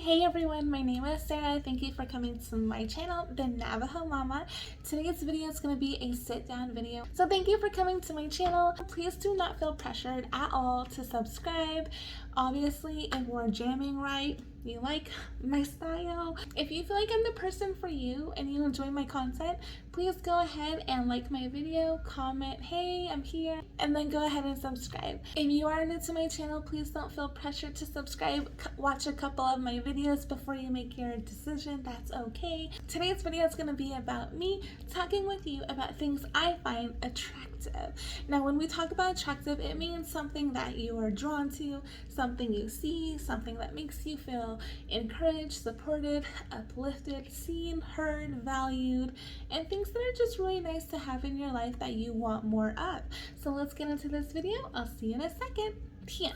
Hey everyone, my name is Sarah. Thank you for coming to my channel, The Navajo Mama. Today's video is going to be a sit down video. So thank you for coming to my channel. Please do not feel pressured at all to subscribe. Obviously, if we're jamming right, you like my style. If you feel like I'm the person for you and you enjoy my content, please go ahead and like my video, comment, hey, I'm here, and then go ahead and subscribe. If you are new to my channel, please don't feel pressured to subscribe. Watch a couple of my videos before you make your decision. That's okay. Today's video is going to be about me talking with you about things I find attractive. Now, when we talk about attractive, it means something that you are drawn to, something you see, something that makes you feel encouraged, supported, uplifted, seen, heard, valued, and things that are just really nice to have in your life that you want more of. So let's get into this video. I'll see you in a second. Yeah.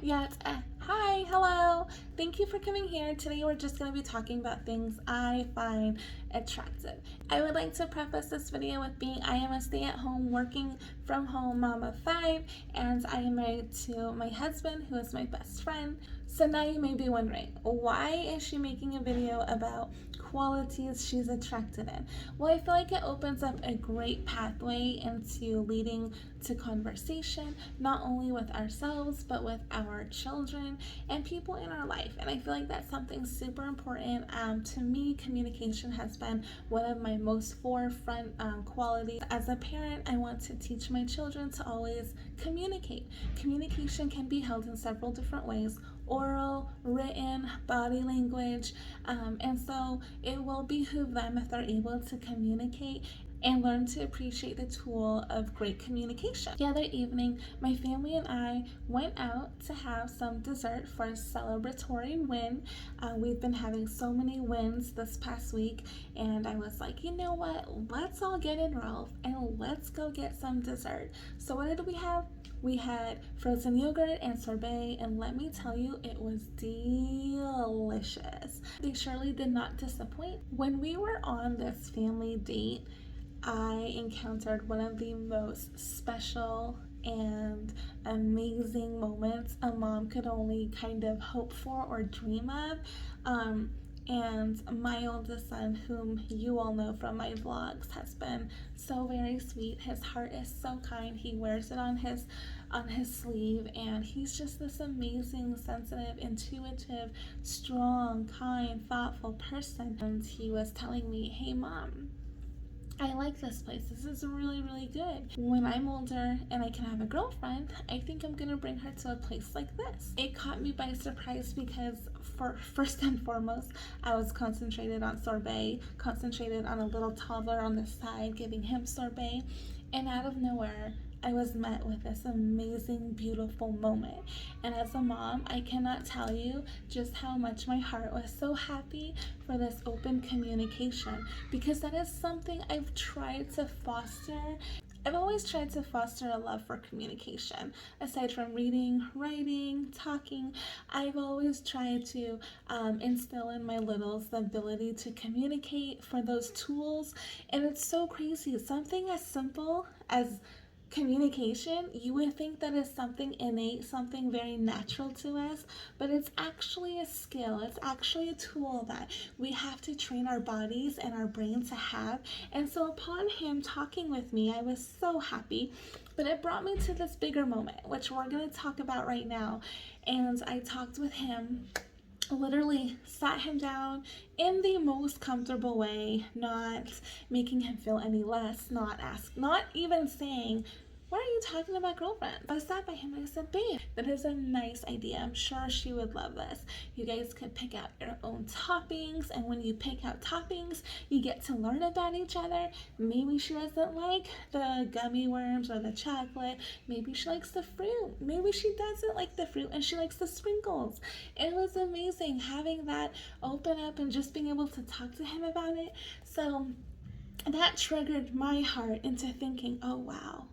Yes, hi, hello. Thank you for coming here. Today we're just going to be talking about things I find attractive. I would like to preface this video with being I am a stay-at-home working from home mom of 5, and I am married to my husband, who is my best friend. So now you may be wondering, why is she making a video about qualities she's attracted in? Well, I feel like it opens up a great pathway into leading to conversation, not only with ourselves, but with our children and people in our life. And I feel like that's something super important. To me, communication has been one of my most forefront qualities. As a parent, I want to teach my children to always communicate. Communication can be held in several different ways: oral, written, body language, and so it will behoove them if they're able to communicate and learn to appreciate the tool of great communication. The other evening, my family and I went out to have some dessert for a celebratory win. We've been having so many wins this past week, and I was like, you know what, let's all get enrolled and let's go get some dessert. So what did we have? We had frozen yogurt and sorbet, and let me tell you, it was delicious. They surely did not disappoint. When we were on this family date, I encountered one of the most special and amazing moments a mom could only kind of hope for or dream of. And my oldest son, whom you all know from my vlogs, has been so very sweet. His heart is so kind. He wears it on his sleeve, and he's just this amazing, sensitive, intuitive, strong, kind, thoughtful person. And he was telling me, hey mom, I like this place. This is really, really good. When I'm older and I can have a girlfriend, I think I'm gonna bring her to a place like this. It caught me by surprise because first and foremost, I was concentrated on sorbet, concentrated on a little toddler on the side, giving him sorbet, and out of nowhere, I was met with this amazing, beautiful moment. And as a mom, I cannot tell you just how much my heart was so happy for this open communication, because that is something I've tried to foster. I've always tried to foster a love for communication. Aside from reading, writing, talking, I've always tried to instill in my littles the ability to communicate, for those tools. And it's so crazy. Something as simple as communication, you would think that is something innate, something very natural to us, but it's actually a skill. It's actually a tool that we have to train our bodies and our brain to have. And so upon him talking with me, I was so happy, but it brought me to this bigger moment, which we're going to talk about right now. And I talked with him, literally sat him down in the most comfortable way, not making him feel any less, not even saying, why are you talking about girlfriend? I sat by him and I said, babe, that is a nice idea. I'm sure she would love this. You guys could pick out your own toppings, and when you pick out toppings, you get to learn about each other. Maybe she doesn't like the gummy worms or the chocolate. Maybe she likes the fruit. Maybe she doesn't like the fruit and she likes the sprinkles. It was amazing having that open up and just being able to talk to him about it. So that triggered my heart into thinking, oh wow,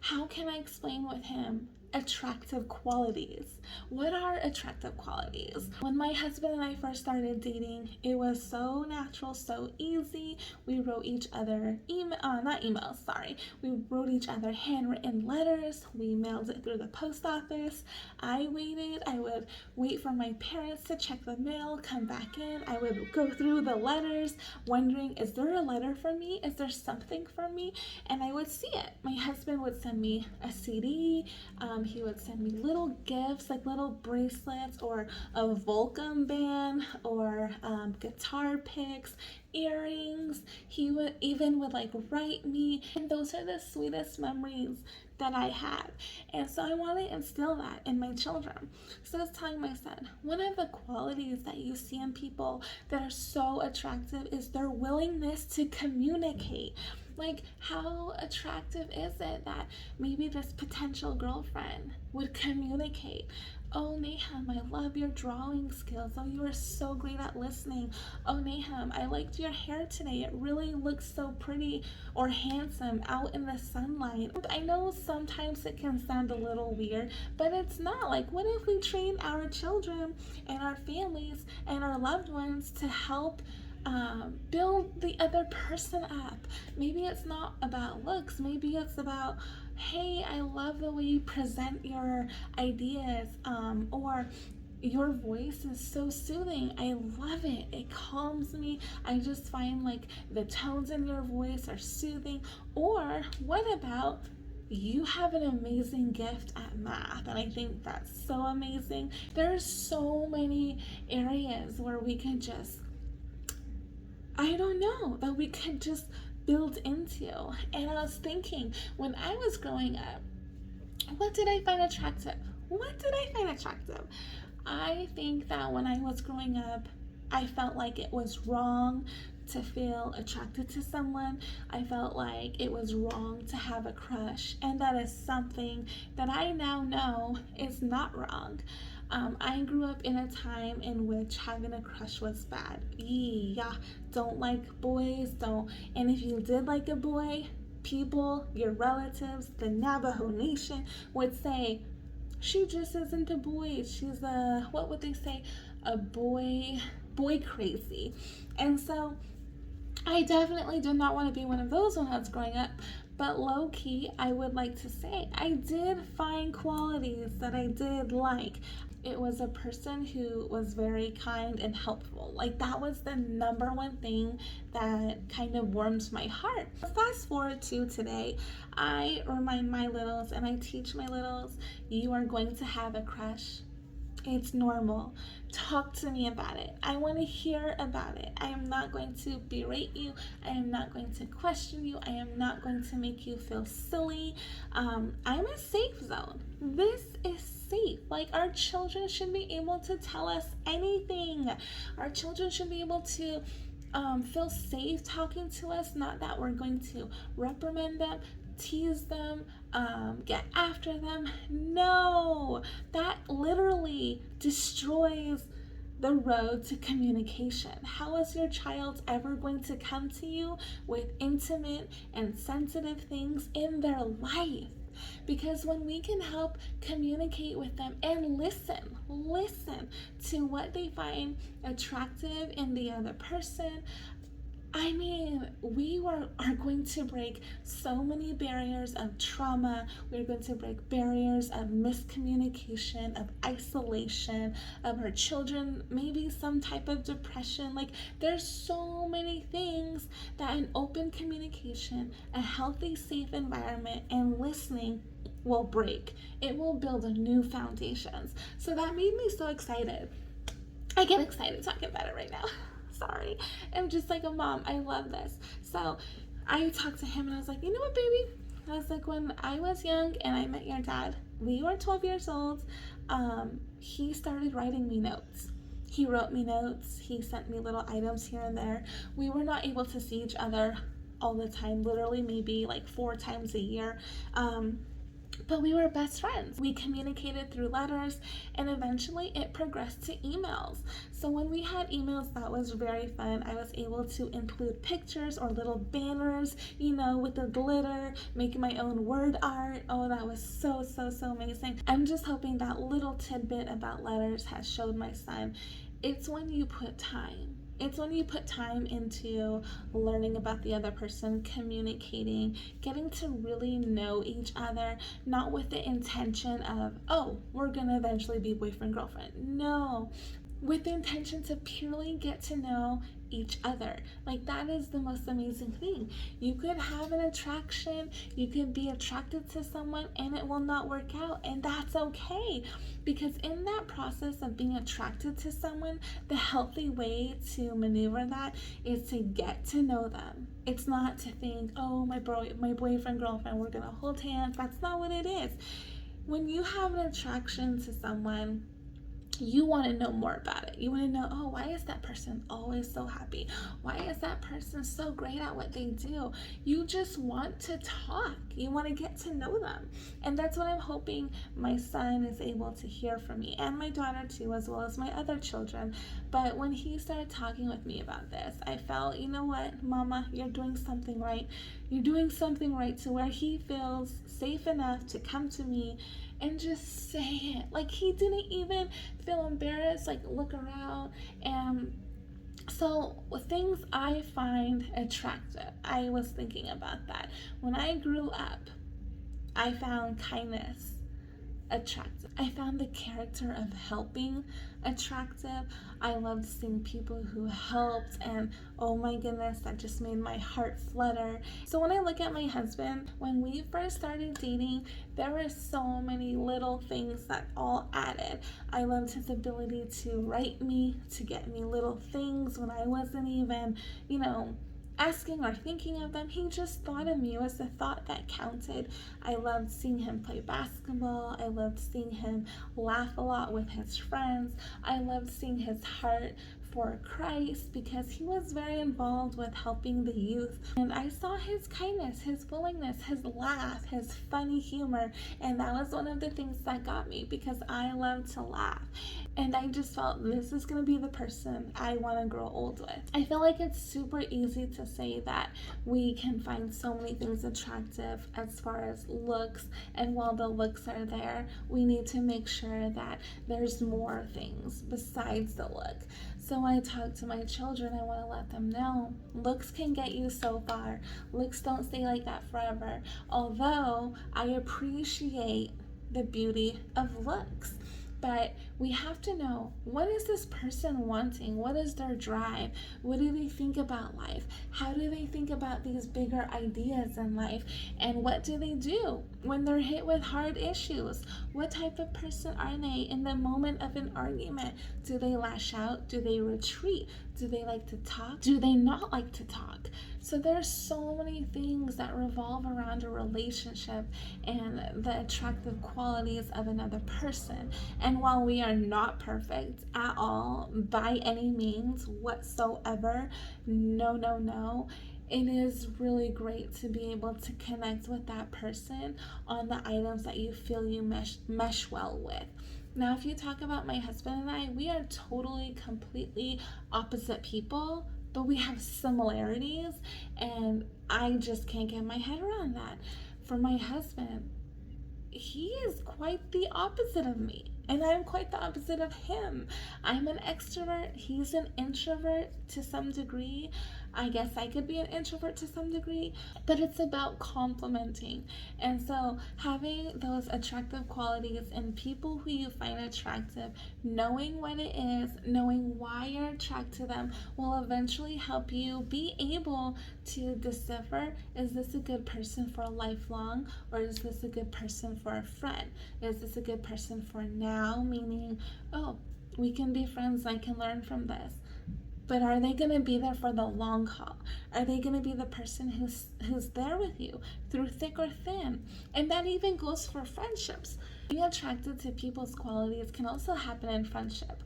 how can I explain with him attractive qualities. What are attractive qualities? When my husband and I first started dating, it was so natural, so easy. We wrote each other not emails, sorry. We wrote each other handwritten letters. We mailed it through the post office. I would wait for my parents to check the mail, come back in. I would go through the letters, wondering, is there a letter for me? Is there something for me? And I would see it. My husband would send me a CD. He would send me little gifts, like little bracelets or a Volcom band or guitar picks, earrings. He would like write me, and those are the sweetest memories that I have. And so I want to instill that in my children. So I was telling my son, one of the qualities that you see in people that are so attractive is their willingness to communicate. Like, how attractive is it that maybe this potential girlfriend would communicate? Oh, Nahum, I love your drawing skills. Oh, you are so great at listening. Oh, Nahum, I liked your hair today. It really looks so pretty or handsome out in the sunlight. I know sometimes it can sound a little weird, but it's not. Like, what if we train our children and our families and our loved ones to help build the other person up? Maybe it's not about looks. Maybe it's about, hey, I love the way you present your ideas, or your voice is so soothing. I love it. It calms me. I just find like the tones in your voice are soothing. Or what about, you have an amazing gift at math, and I think that's so amazing. There's so many areas where we could just, I don't know, that we could just build into. And I was thinking, when I was growing up, what did I find attractive? I think that when I was growing up, I felt like it was wrong to feel attracted to someone. I felt like it was wrong to have a crush, and that is something that I now know is not wrong. I grew up in a time in which having a crush was bad. Yeah, don't like boys, don't. And if you did like a boy, people, your relatives, the Navajo Nation would say, she just isn't a boy. She's a, what would they say? A boy crazy. And so I definitely did not want to be one of those when I was growing up. But low key, I would like to say I did find qualities that I did like. It was a person who was very kind and helpful. Like, that was the number one thing that kind of warms my heart. Fast forward to today, I remind my littles and I teach my littles, you are going to have a crush. It's normal. Talk to me about it. I want to hear about it. I am not going to berate you. I am not going to question you. I am not going to make you feel silly. I'm a safe zone. This is safe. Like, our children should be able to tell us anything. Our children should be able to feel safe talking to us. Not that we're going to reprimand them, tease them, get after them. No, that literally destroys the road to communication. How is your child ever going to come to you with intimate and sensitive things in their life? Because when we can help communicate with them and listen to what they find attractive in the other person, I mean, we are going to break so many barriers of trauma. We're going to break barriers of miscommunication, of isolation, of our children, maybe some type of depression. Like, there's so many things that an open communication, a healthy, safe environment, and listening will break. It will build new foundations. So that made me so excited. I get excited talking about it right now. Sorry. I'm just like a mom. I love this. So I talked to him and I was like, you know what, baby? I was like, when I was young and I met your dad, we were 12 years old. He started writing me notes. He wrote me notes. He sent me little items here and there. We were not able to see each other all the time, literally maybe like 4 times a year. But we were best friends. We communicated through letters, and eventually it progressed to emails. So when we had emails, that was very fun. I was able to include pictures or little banners, with the glitter, making my own word art. Oh, that was so, so, so amazing. I'm just hoping that little tidbit about letters has showed my son. It's when you put time. It's when you put time into learning about the other person, communicating, getting to really know each other, not with the intention of, oh, we're gonna eventually be boyfriend, girlfriend. No, with the intention to purely get to know each other. Like, that is the most amazing thing. You could have an attraction, you could be attracted to someone, and it will not work out, and that's okay. Because in that process of being attracted to someone, the healthy way to maneuver that is to get to know them. It's not to think, oh, my boyfriend, girlfriend, we're gonna hold hands. That's not what it is. When you have an attraction to someone, you want to know more about it. You want to know, oh, why is that person always so happy? Why is that person so great at what they do? You just want to talk. You want to get to know them. And that's what I'm hoping my son is able to hear from me, and my daughter too, as well as my other children. But when he started talking with me about this, I felt, you know what, Mama, you're doing something right. You're doing something right, to where he feels safe enough to come to me and just say it. Like, he didn't even feel embarrassed, like look around. And so things I find attractive, I was thinking about that. When I grew up, I found kindness attractive. I found the character of helping attractive. I loved seeing people who helped, and oh my goodness, that just made my heart flutter. So when I look at my husband, when we first started dating, there were so many little things that all added. I loved his ability to write me, to get me little things when I wasn't even, asking or thinking of them. He just thought of me. It was the thought that counted. I loved seeing him play basketball. I loved seeing him laugh a lot with his friends. I loved seeing his heart for Christ, because he was very involved with helping the youth. And I saw his kindness, his willingness, his laugh, his funny humor. And that was one of the things that got me, because I love to laugh. And I just felt, this is going to be the person I want to grow old with. I feel like it's super easy to say that we can find so many things attractive as far as looks, and while the looks are there, we need to make sure that there's more things besides the look. So when I talk to my children, I want to let them know, looks can get you so far. Looks don't stay like that forever. Although I appreciate the beauty of looks, but we have to know, what is this person wanting? What is their drive? What do they think about life? How do they think about these bigger ideas in life? And what do they do when they're hit with hard issues? What type of person are they in the moment of an argument? Do they lash out? Do they retreat? Do they like to talk? Do they not like to talk? So there's so many things that revolve around a relationship and the attractive qualities of another person. And while we are not perfect at all by any means whatsoever, no, it is really great to be able to connect with that person on the items that you feel you mesh well with. Now, if you talk about my husband and I, we are totally, completely opposite people, but we have similarities, and I just can't get my head around that. For my husband, he is quite the opposite of me, and I'm quite the opposite of him. I'm an extrovert, he's an introvert to some degree. I guess I could be an introvert to some degree, but it's about complementing. And so having those attractive qualities in people who you find attractive, knowing what it is, knowing why you're attracted to them, will eventually help you be able to decipher, is this a good person for lifelong, or is this a good person for a friend? Is this a good person for now, meaning, oh, we can be friends, I can learn from this. But are they going to be there for the long haul? Are they going to be the person who's there with you through thick or thin? And that even goes for friendships. Being attracted to people's qualities can also happen in friendship.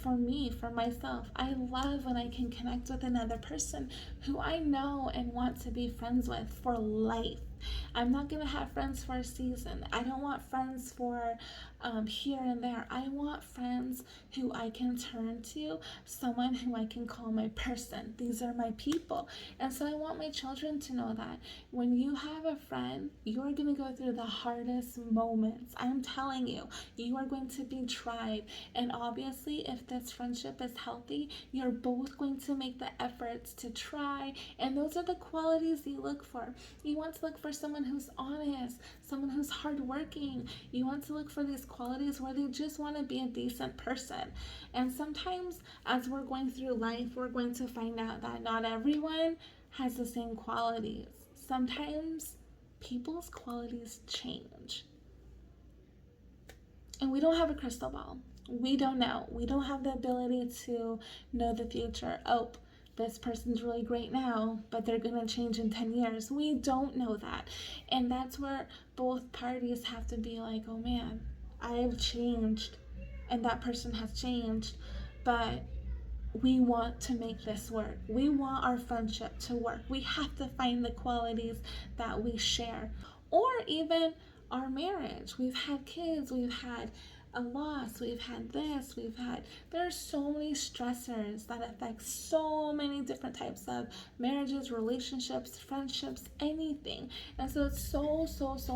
For me, for myself, I love when I can connect with another person who I know and want to be friends with for life. I'm not going to have friends for a season. I don't want friends for here and there. I want friends who I can turn to, someone who I can call my person. These are my people. And so I want my children to know that when you have a friend, you're going to go through the hardest moments. I'm telling you, you are going to be tried. And obviously, if this friendship is healthy, you're both going to make the efforts to try. And those are the qualities you look for. You want to look for someone who's honest, someone who's hardworking. You want to look for these qualities where they just want to be a decent person. And sometimes as we're going through life, we're going to find out that not everyone has the same qualities. Sometimes people's qualities change. And we don't have a crystal ball. We don't know. We don't have the ability to know the future. Oh, this person's really great now, but they're going to change in 10 years. We don't know that. And that's where both parties have to be like, oh man, I've changed and that person has changed, but we want to make this work. We want our friendship to work. We have to find the qualities that we share. Or even our marriage. We've had kids, we've had a loss, we've had this, there are so many stressors that affect so many different types of marriages, relationships, friendships, anything. And so it's so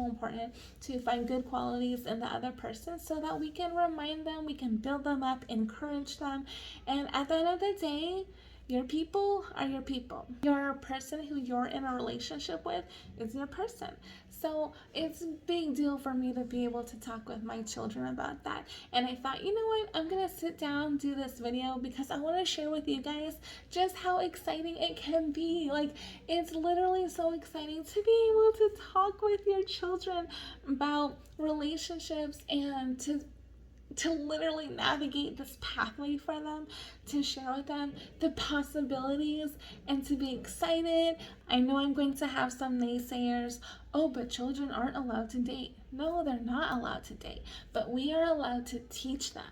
important to find good qualities in the other person so that we can remind them, we can build them up, encourage them. And at the end of the day, your people are your people. Your person who you're in a relationship with is your person. So it's a big deal for me to be able to talk with my children about that. And I thought, you know what, I'm going to sit down, do this video because I want to share with you guys just how exciting it can be. Like, it's literally so exciting to be able to talk with your children about relationships and to literally navigate this pathway for them, to share with them the possibilities and to be excited. I know I'm going to have some naysayers. Oh, but children aren't allowed to date. No, they're not allowed to date, but we are allowed to teach them,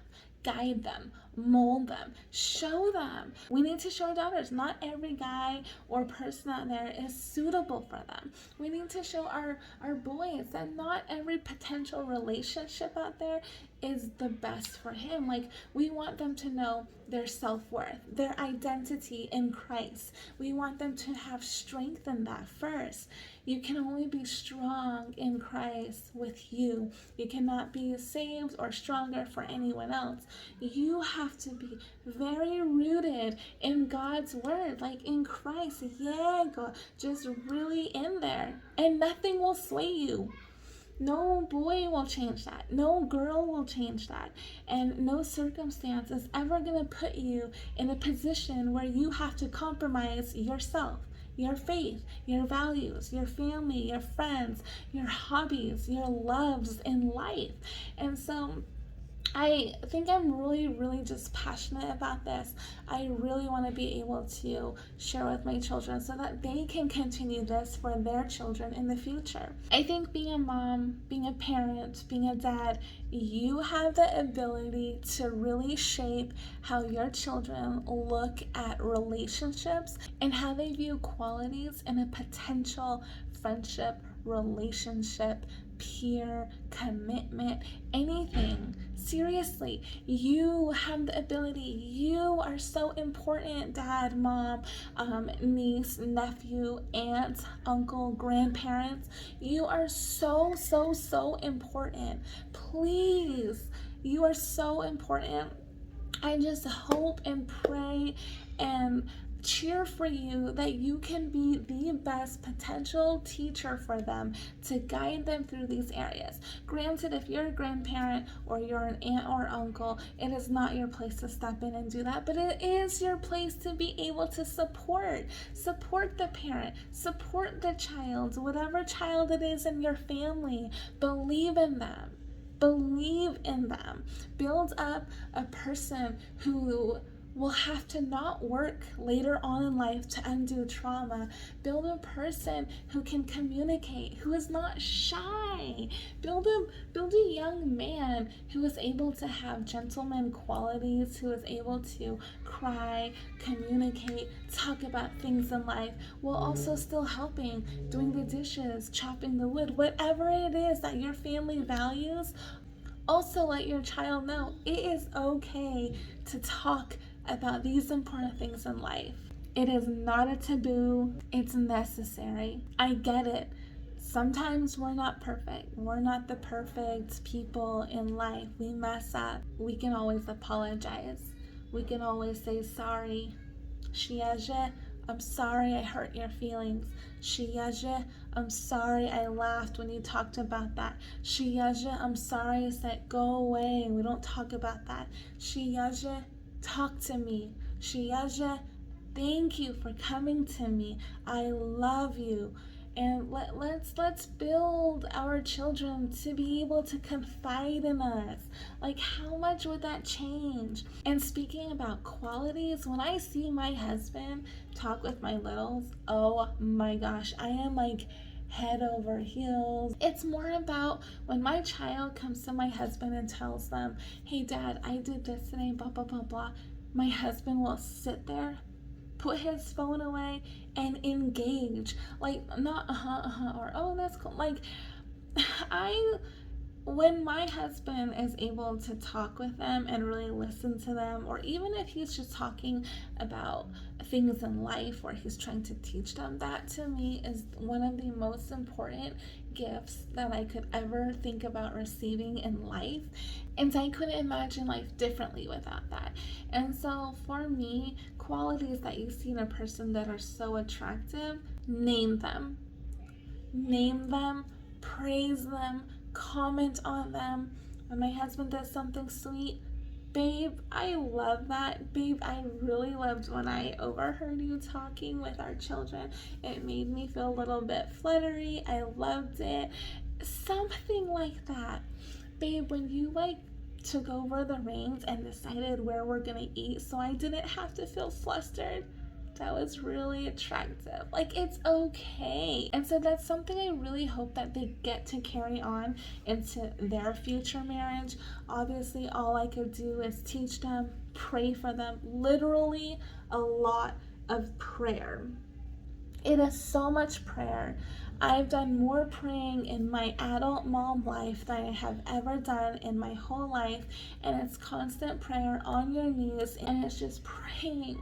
guide them, mold them, show them. We need to show our daughters not every guy or person out there is suitable for them. We need to show our boys that not every potential relationship out there is the best for him. Like, we want them to know their self-worth, their identity in Christ. We want them to have strength in that first. You can only be strong in Christ with you. You cannot be saved or stronger for anyone else. You have to be very rooted in God's word, like in Christ. Yeah, God, just really in there. And nothing will sway you. No boy will change that. No girl will change that. And no circumstance is ever going to put you in a position where you have to compromise yourself, your faith, your values, your family, your friends, your hobbies, your loves in life. And so I think I'm really just passionate about this. I really want to be able to share with my children so that they can continue this for their children in the future. I think being a mom, being a parent, being a dad, you have the ability to really shape how your children look at relationships and how they view qualities in a potential friendship, relationship, peer, commitment, anything. Seriously, you have the ability. You are so important, dad, mom, niece, nephew, aunt, uncle, grandparents. You are so important. Please, you are so important. I just hope and pray and cheer for you that you can be the best potential teacher for them to guide them through these areas. Granted, if you're a grandparent or you're an aunt or uncle, it is not your place to step in and do that, but it is your place to be able to support the parent, support the child, whatever child it is in your family. Believe in them. Build up a person who will have to not work later on in life to undo trauma. Build a person who can communicate, who is not shy. Build a young man who is able to have gentleman qualities, who is able to cry, communicate, talk about things in life, while also still helping, doing the dishes, chopping the wood, whatever it is that your family values. Also, let your child know it is okay to talk about these important things in life. It is not a taboo, it's necessary. I get it. Sometimes we're not perfect. We're not the perfect people in life. We mess up. We can always apologize. We can always say sorry. Shiaje, I'm sorry I hurt your feelings. Shiaje, I'm sorry I laughed when you talked about that. Shiaje, I'm sorry I said go away. We don't talk about that. Shiaje, talk to me. Shiaje, thank you for coming to me. I love you. And let's build our children to be able to confide in us. Like, how much would that change? And speaking about qualities, when I see my husband talk with my littles, oh my gosh, I am like head over heels. It's more about when my child comes to my husband and tells them, hey dad, I did this today, blah blah blah blah. My husband will sit there, put his phone away, and engage. Like, not or oh that's cool. Like, I when my husband is able to talk with them and really listen to them, or even if he's just talking about things in life where he's trying to teach them, that to me is one of the most important gifts that I could ever think about receiving in life. And I couldn't imagine life differently without that. And so for me, qualities that you see in a person that are so attractive, name them. Name them, praise them, comment on them. When my husband does something sweet, babe, I love that. Babe, I really loved when I overheard you talking with our children. It made me feel a little bit fluttery. I loved it. Something like that. Babe, when you took over the reins and decided where we're gonna eat so I didn't have to feel flustered, that was really attractive. Like, it's okay. And so that's something I really hope that they get to carry on into their future marriage. Obviously, all I could do is teach them, pray for them, literally a lot of prayer. It is so much prayer. I've done more praying in my adult mom life than I have ever done in my whole life. And it's constant prayer on your knees. And it's just praying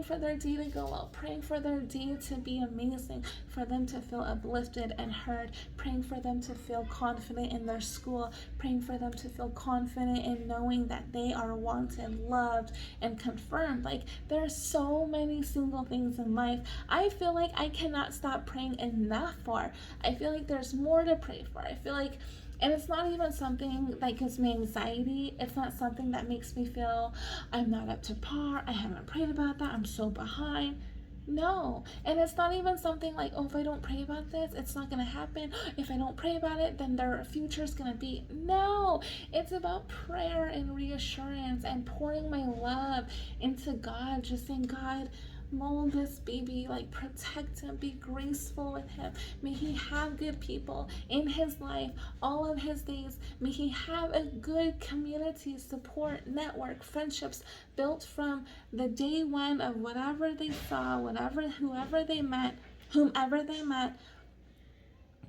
for their day to go well, praying for their day to be amazing, for them to feel uplifted and heard, praying for them to feel confident in their school, praying for them to feel confident in knowing that they are wanted, loved, and confirmed. Like, there are so many single things in life I feel like I cannot stop praying enough for. I feel like there's more to pray for. I feel like, and it's not even something that gives me anxiety. It's not something that makes me feel I'm not up to par. I haven't prayed about that. I'm so behind. No. And it's not even something like, oh, if I don't pray about this, it's not going to happen. If I don't pray about it, then their future is going to be. No. It's about prayer and reassurance and pouring my love into God. Just saying, God, mold this baby, like, protect him, be graceful with him. May he have good people in his life all of his days. May he have a good community support network, friendships built from the day one of whatever they saw, whoever they met.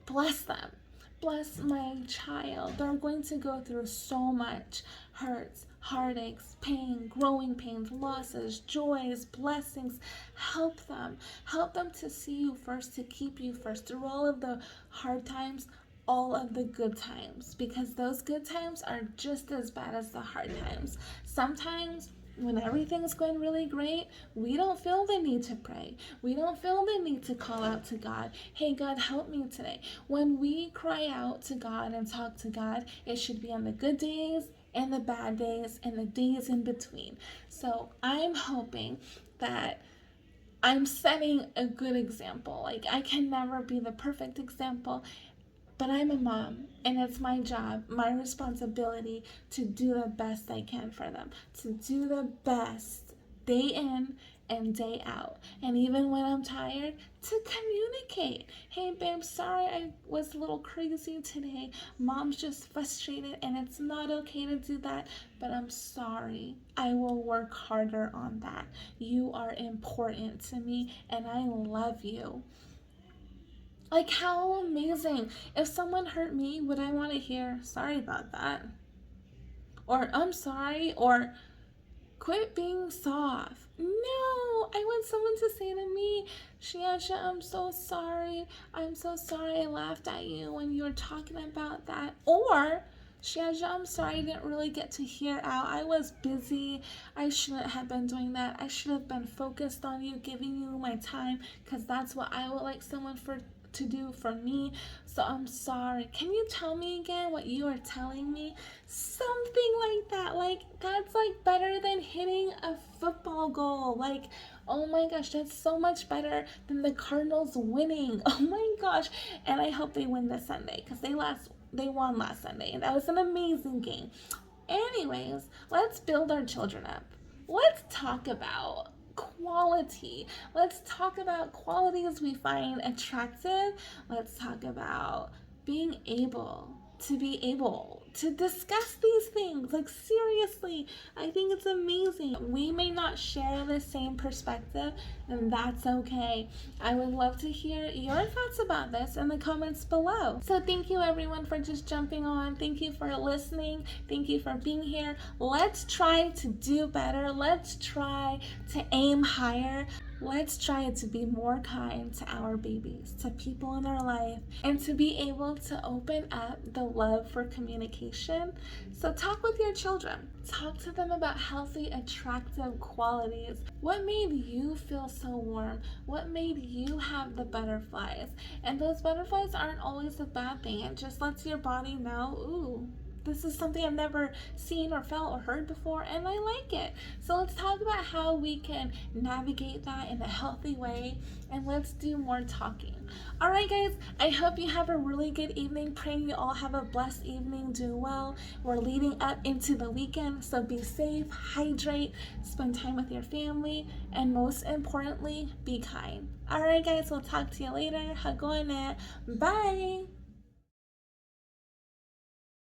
Bless them. Bless my child. They're going to go through so much hurts, heartaches, pain, growing pains, losses, joys, blessings. Help them. Help them to see you first, to keep you first through all of the hard times, all of the good times, because those good times are just as bad as the hard times. Sometimes when everything's going really great, we don't feel the need to pray. We don't feel the need to call out to God, hey, God, help me today. When we cry out to God and talk to God, it should be on the good days and the bad days and the days in between. So I'm hoping that I'm setting a good example. Like, I can never be the perfect example, But I'm a mom, and it's my job, my responsibility to do the best I can for them, to do the best day in and day out. And even when I'm tired, to communicate. Hey, babe, sorry I was a little crazy today. Mom's just frustrated, and it's not okay to do that, but I'm sorry. I will work harder on that. You are important to me, and I love you. Like, how amazing. If someone hurt me, would I want to hear, sorry about that? Or, I'm sorry? Or, quit being soft. No, I want someone to say to me, Shiasha, I'm so sorry. I'm so sorry I laughed at you when you were talking about that. Or, Shiasha, I'm sorry I didn't really get to hear out. I was busy. I shouldn't have been doing that. I should have been focused on you, giving you my time, because that's what I would like someone to do for me. So I'm sorry. Can you tell me again what you are telling me? Something like that. Like, that's like better than hitting a football goal. Like, oh my gosh, that's so much better than the Cardinals winning. Oh my gosh. And I hope they win this Sunday, because they won last Sunday, and that was an amazing game. Anyways, let's build our children up. Let's talk about quality. Let's talk about qualities we find attractive. Let's talk about being able to discuss these things. Like, seriously, I think it's amazing. We may not share the same perspective, and that's okay. I would love to hear your thoughts about this in the comments below. So thank you everyone for just jumping on. Thank you for listening. Thank you for being here. Let's try to do better. Let's try to aim higher. Let's try to be more kind to our babies, to people in our life, and to be able to open up the love for communication. So talk with your children. Talk to them about healthy, attractive qualities. What made you feel so warm? What made you have the butterflies? And those butterflies aren't always a bad thing. It just lets your body know, ooh, this is something I've never seen or felt or heard before, and I like it. So let's talk about how we can navigate that in a healthy way, and let's do more talking. All right, guys, I hope you have a really good evening. Praying you all have a blessed evening. Do well. We're leading up into the weekend, so be safe, hydrate, spend time with your family, and most importantly, be kind. All right, guys, we'll talk to you later. Hagone. Bye.